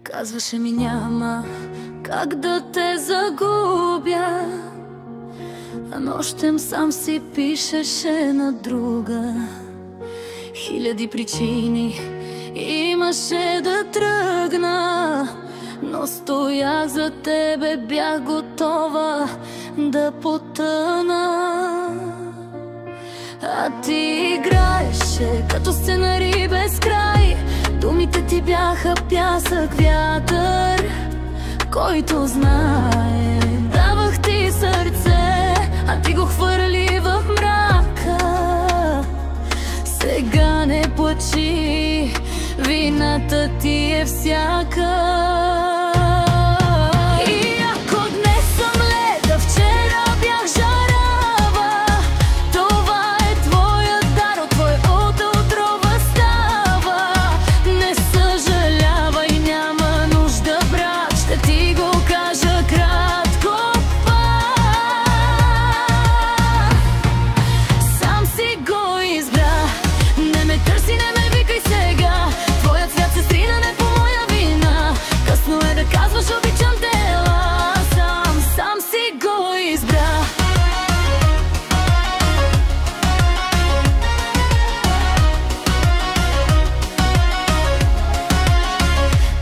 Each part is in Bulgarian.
Казваше ми няма как да те загубя, а нощем сам си пишеше на друга. Хиляди причини имаше да тръгна, но стоях за тебе, бях готова да потъна. А ти играеше като сценарий без край. Думите ти бяха пясък, вятър, който знае. Давах ти сърце, а ти го хвърли в мрака. Сега не плачи, вината ти е всяка.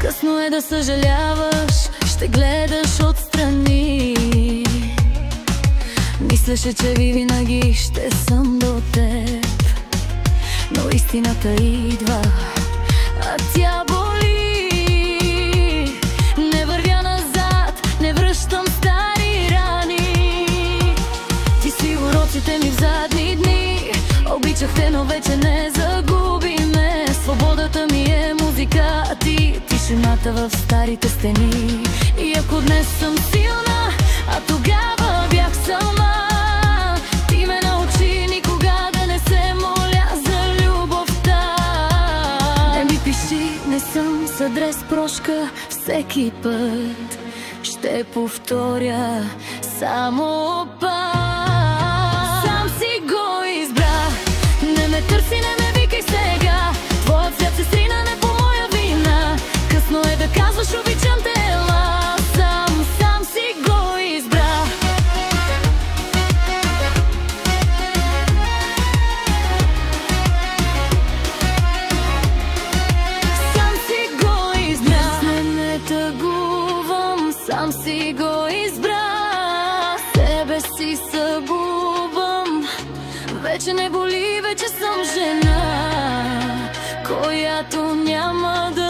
Късно е да съжаляваш, ще гледаш отстрани. Мислеше, че винаги ще съм до теб, но истината идва, а тя боли. Не вървя назад, не връщам стари рани. Ти си уроците ми в задни дни. Обичах те, но вече не загуби ме. Свободата ми е музика, а ти тишината в старите стени. И ако днес съм силна, а тогава бях сама, ти ме научи никога да не се моля за любовта. Не ми пиши, не съм с адрес прошка. Всеки път ще повторя само пак. Сам си го избрах, не ме търси, не ме викай сега. Твоят свят се срина не по моя вина. Късно е да казваш обичам те, ела. Сам си го избрах. Сам си го избрах. Не тъгувам, сам си го избрах. Себе си събувам. Вече не боли, вече съм жена, която няма да